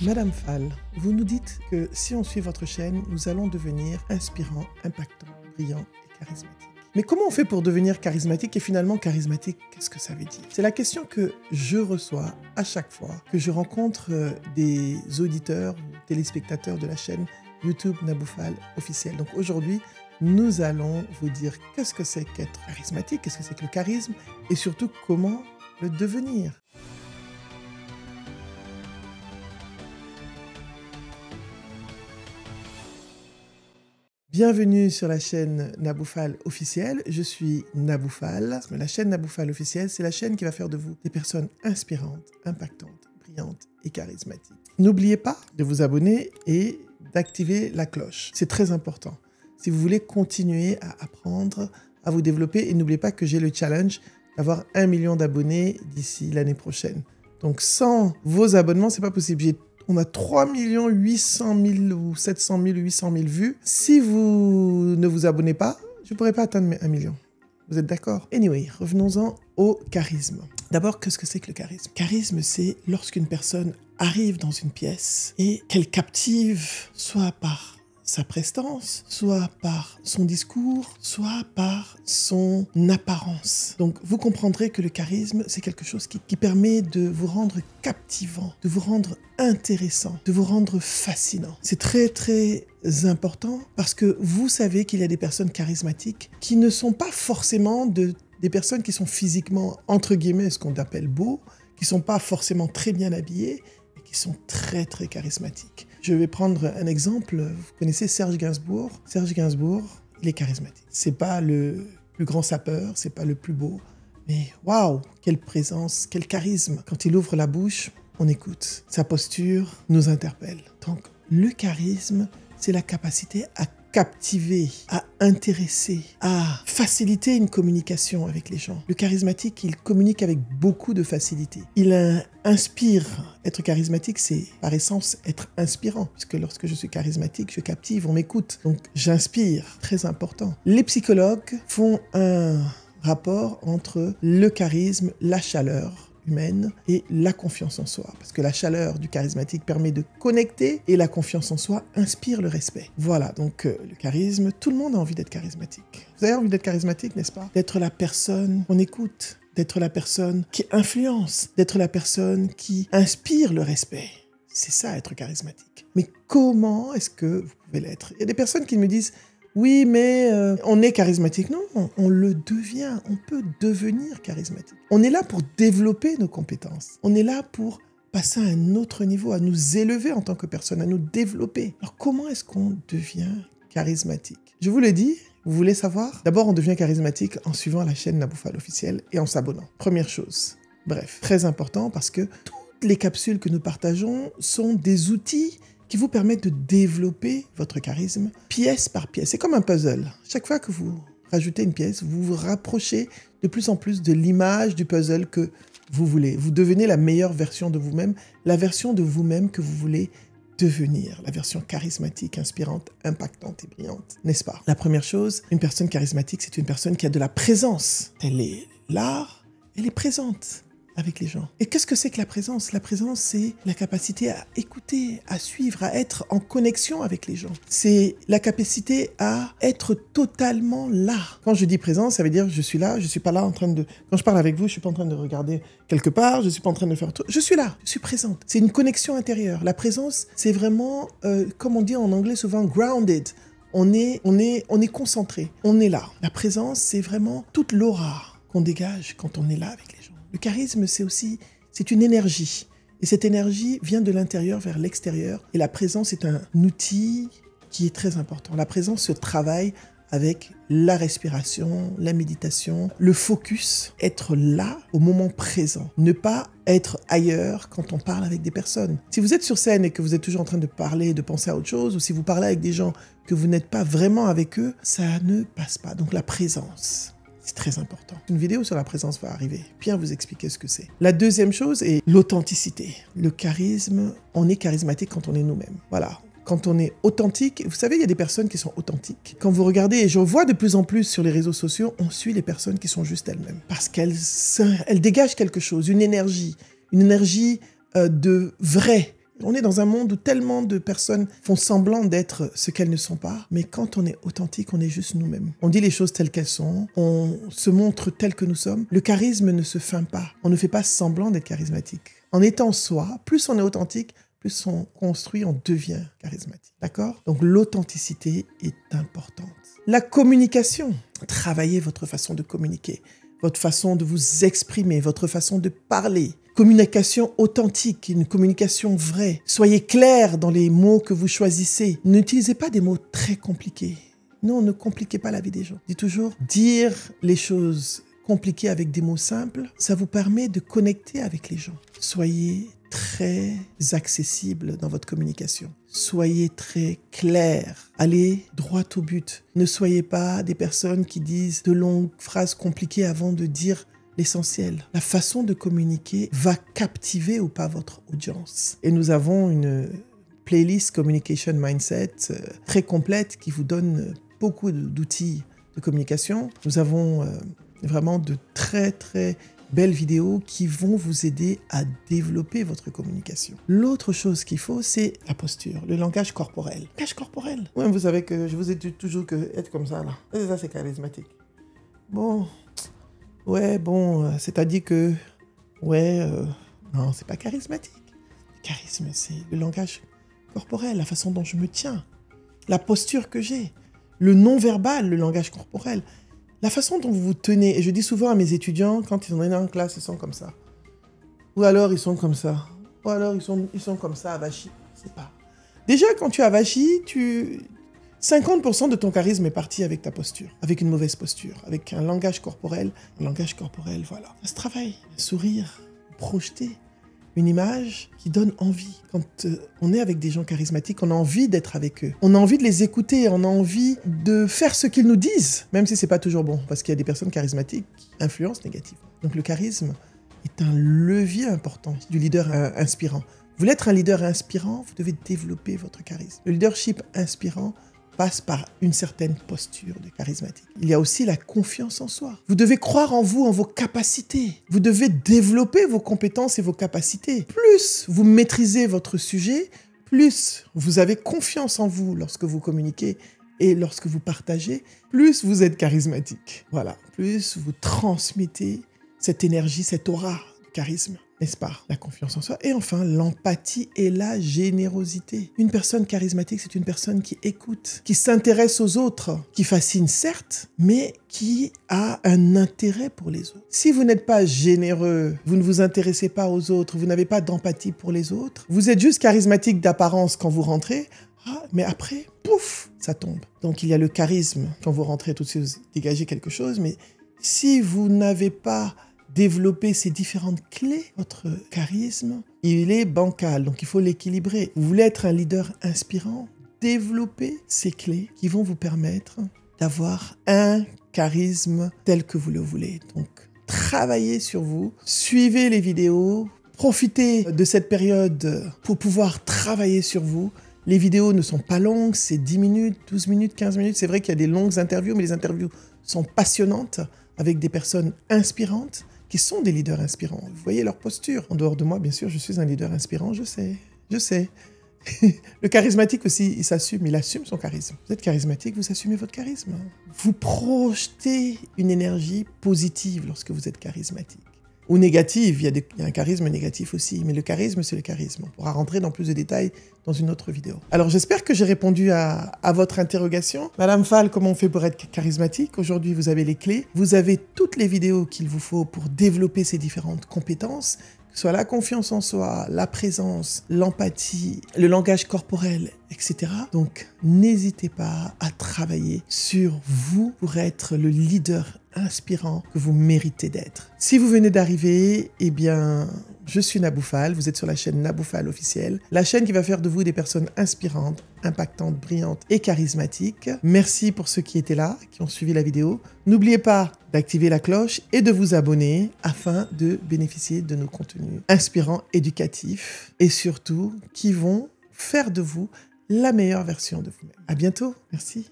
Madame Fall, vous nous dites que si on suit votre chaîne, nous allons devenir inspirants, impactants, brillants et charismatiques. Mais comment on fait pour devenir charismatique et finalement charismatique, qu'est-ce que ça veut dire? C'est la question que je reçois à chaque fois que je rencontre des auditeurs ou téléspectateurs de la chaîne YouTube Nabou Fall officielle. Donc aujourd'hui, nous allons vous dire qu'est-ce que c'est qu'être charismatique, qu'est-ce que c'est que le charisme et surtout comment le devenir. Bienvenue sur la chaîne Nabou Fall officielle, je suis Nabou Fall. La chaîne Nabou Fall officielle, c'est la chaîne qui va faire de vous des personnes inspirantes, impactantes, brillantes et charismatiques. N'oubliez pas de vous abonner et d'activer la cloche, c'est très important. Si vous voulez continuer à apprendre, à vous développer, et n'oubliez pas que j'ai le challenge d'avoir 1 million d'abonnés d'ici l'année prochaine. Donc sans vos abonnements, c'est pas possible. On a 3 800 000 ou 700 000 ou 800 000 vues. Si vous ne vous abonnez pas, je ne pourrai pas atteindre mes 1 million. Vous êtes d'accord? Anyway, revenons-en au charisme. D'abord, qu'est-ce que c'est que le charisme? Charisme, c'est lorsqu'une personne arrive dans une pièce et qu'elle captive soit par sa prestance, soit par son discours, soit par son apparence. Donc, vous comprendrez que le charisme, c'est quelque chose qui permet de vous rendre captivant, de vous rendre intéressant, de vous rendre fascinant. C'est très, très important parce que vous savez qu'il y a des personnes charismatiques qui ne sont pas forcément des personnes qui sont physiquement, entre guillemets, ce qu'on appelle beaux, qui ne sont pas forcément très bien habillés, mais qui sont très, très charismatiques. Je vais prendre un exemple. Vous connaissez Serge Gainsbourg? Serge Gainsbourg, il est charismatique. C'est pas le plus grand sapeur, c'est pas le plus beau, mais waouh, quelle présence, quel charisme. Quand il ouvre la bouche, on écoute. Sa posture nous interpelle. Donc, le charisme, c'est la capacité à captiver, à intéresser, à faciliter une communication avec les gens. Le charismatique, il communique avec beaucoup de facilité. Il inspire. Être charismatique, c'est par essence être inspirant. Puisque lorsque je suis charismatique, je captive, on m'écoute. Donc, j'inspire. Très important. Les psychologues font un rapport entre le charisme, la chaleur humaine et la confiance en soi. Parce que la chaleur du charismatique permet de connecter et la confiance en soi inspire le respect. Voilà, donc le charisme, tout le monde a envie d'être charismatique. Vous avez envie d'être charismatique, n'est-ce pas? D'être la personne qu'on écoute, d'être la personne qui influence, d'être la personne qui inspire le respect. C'est ça, être charismatique. Mais comment est-ce que vous pouvez l'être? Il y a des personnes qui me disent oui, mais on est charismatique. Non, on le devient. On peut devenir charismatique. On est là pour développer nos compétences. On est là pour passer à un autre niveau, à nous élever en tant que personne, à nous développer. Alors, comment est-ce qu'on devient charismatique? Je vous le dis, vous voulez savoir? D'abord, on devient charismatique en suivant la chaîne Nabou Fall officielle et en s'abonnant. Première chose. Bref, très important parce que toutes les capsules que nous partageons sont des outils qui vous permettent de développer votre charisme pièce par pièce. C'est comme un puzzle. Chaque fois que vous rajoutez une pièce, vous vous rapprochez de plus en plus de l'image du puzzle que vous voulez. Vous devenez la meilleure version de vous-même, la version de vous-même que vous voulez devenir, la version charismatique, inspirante, impactante et brillante, n'est-ce pas? La première chose, une personne charismatique, c'est une personne qui a de la présence. Elle est là, elle est présente avec les gens. Et qu'est-ce que c'est que la présence? La présence, c'est la capacité à écouter, à suivre, à être en connexion avec les gens. C'est la capacité à être totalement là. Quand je dis présence, ça veut dire je suis là, je suis pas là en train de... Quand je parle avec vous, je suis pas en train de regarder quelque part, je suis pas en train de faire... Je suis là, je suis présente. C'est une connexion intérieure. La présence, c'est vraiment, comme on dit en anglais souvent, grounded. On est concentré, on est là. La présence, c'est vraiment toute l'aura qu'on dégage quand on est là avec les gens. Le charisme, c'est une énergie. Et cette énergie vient de l'intérieur vers l'extérieur. Et la présence est un outil qui est très important. La présence se travaille avec la respiration, la méditation, le focus, être là au moment présent. Ne pas être ailleurs quand on parle avec des personnes. Si vous êtes sur scène et que vous êtes toujours en train de parler, de penser à autre chose, ou si vous parlez avec des gens que vous n'êtes pas vraiment avec eux, ça ne passe pas. Donc la présence, c'est très important. Une vidéo sur la présence va arriver. Bien vous expliquer ce que c'est. La deuxième chose est l'authenticité. Le charisme, on est charismatique quand on est nous-mêmes. Voilà. Quand on est authentique, vous savez, il y a des personnes qui sont authentiques. Quand vous regardez, et je vois de plus en plus sur les réseaux sociaux, on suit les personnes qui sont juste elles-mêmes. Parce qu'elles dégagent quelque chose, une énergie de vrai, On est dans un monde où tellement de personnes font semblant d'être ce qu'elles ne sont pas. Mais quand on est authentique, on est juste nous-mêmes. On dit les choses telles qu'elles sont. On se montre tel que nous sommes. Le charisme ne se feint pas. On ne fait pas semblant d'être charismatique. En étant soi, plus on est authentique, plus on construit, on devient charismatique. D'accord? Donc l'authenticité est importante. La communication. Travaillez votre façon de communiquer, votre façon de vous exprimer, votre façon de parler. Communication authentique, une communication vraie. Soyez clair dans les mots que vous choisissez. N'utilisez pas des mots très compliqués. Non, ne compliquez pas la vie des gens. Dis toujours, dire les choses compliquées avec des mots simples, ça vous permet de connecter avec les gens. Soyez très accessible dans votre communication. Soyez très clair. Allez droit au but. Ne soyez pas des personnes qui disent de longues phrases compliquées avant de dire l'essentiel. La façon de communiquer va captiver ou pas votre audience. Et nous avons une playlist Communication Mindset très complète qui vous donne beaucoup d'outils de communication. Nous avons vraiment de très belles vidéos qui vont vous aider à développer votre communication. L'autre chose qu'il faut, c'est la posture, le langage corporel. Le langage corporel. Ouais, vous savez que je vous ai dit toujours que être comme ça, là, ça c'est charismatique. Bon, c'est-à-dire que, non, c'est pas charismatique. Le charisme, c'est le langage corporel, la façon dont je me tiens, la posture que j'ai, le non-verbal, le langage corporel. La façon dont vous vous tenez, et je dis souvent à mes étudiants, quand ils sont en classe, ils sont comme ça. Ou alors ils sont comme ça. Ou alors ils sont comme ça, avachis. C'est pas. Déjà, quand tu avachi, 50% de ton charisme est parti avec ta posture, avec une mauvaise posture, avec un langage corporel. Un langage corporel, voilà. Ça se travaille. Sourire, projeter une image qui donne envie. Quand on est avec des gens charismatiques, on a envie d'être avec eux. On a envie de les écouter, on a envie de faire ce qu'ils nous disent, même si c'est pas toujours bon, parce qu'il y a des personnes charismatiques qui influencent négativement. Donc le charisme est un levier important du leader inspirant. Vous voulez être un leader inspirant, vous devez développer votre charisme. Le leadership inspirant passe par une certaine posture de charismatique. Il y a aussi la confiance en soi. Vous devez croire en vous, en vos capacités. Vous devez développer vos compétences et vos capacités. Plus vous maîtrisez votre sujet, plus vous avez confiance en vous lorsque vous communiquez et lorsque vous partagez, plus vous êtes charismatique. Voilà, plus vous transmettez cette énergie, cette aura de charisme. N'est-ce pas? La confiance en soi. Et enfin, l'empathie et la générosité. Une personne charismatique, c'est une personne qui écoute, qui s'intéresse aux autres, qui fascine certes, mais qui a un intérêt pour les autres. Si vous n'êtes pas généreux, vous ne vous intéressez pas aux autres, vous n'avez pas d'empathie pour les autres, vous êtes juste charismatique d'apparence quand vous rentrez, mais après, pouf, ça tombe. Donc il y a le charisme. Quand vous rentrez, tout de suite, vous dégagez quelque chose, mais si vous n'avez pas développer ces différentes clés, votre charisme, il est bancal, donc il faut l'équilibrer. Vous voulez être un leader inspirant, développez ces clés qui vont vous permettre d'avoir un charisme tel que vous le voulez. Donc, travaillez sur vous, suivez les vidéos, profitez de cette période pour pouvoir travailler sur vous. Les vidéos ne sont pas longues, c'est 10 minutes, 12 minutes, 15 minutes. C'est vrai qu'il y a des longues interviews, mais les interviews sont passionnantes avec des personnes inspirantes qui sont des leaders inspirants. Vous voyez leur posture. En dehors de moi, bien sûr, je suis un leader inspirant, je sais. Le charismatique aussi, il s'assume, il assume son charisme. Vous êtes charismatique, vous assumez votre charisme. Vous projetez une énergie positive lorsque vous êtes charismatique. Ou négative, il y a un charisme négatif aussi, mais le charisme, c'est le charisme. On pourra rentrer dans plus de détails dans une autre vidéo. Alors, j'espère que j'ai répondu à votre interrogation. Madame Fall, comment on fait pour être charismatique? Aujourd'hui, vous avez les clés. Vous avez toutes les vidéos qu'il vous faut pour développer ces différentes compétences, que ce soit la confiance en soi, la présence, l'empathie, le langage corporel, etc. Donc, n'hésitez pas à travailler sur vous pour être le leader inspirant que vous méritez d'être. Si vous venez d'arriver, eh bien, je suis Nabou Fall, vous êtes sur la chaîne Nabou Fall officielle, la chaîne qui va faire de vous des personnes inspirantes, impactantes, brillantes et charismatiques. Merci pour ceux qui étaient là, qui ont suivi la vidéo. N'oubliez pas d'activer la cloche et de vous abonner afin de bénéficier de nos contenus inspirants, éducatifs et surtout qui vont faire de vous la meilleure version de vous-même. À bientôt, merci.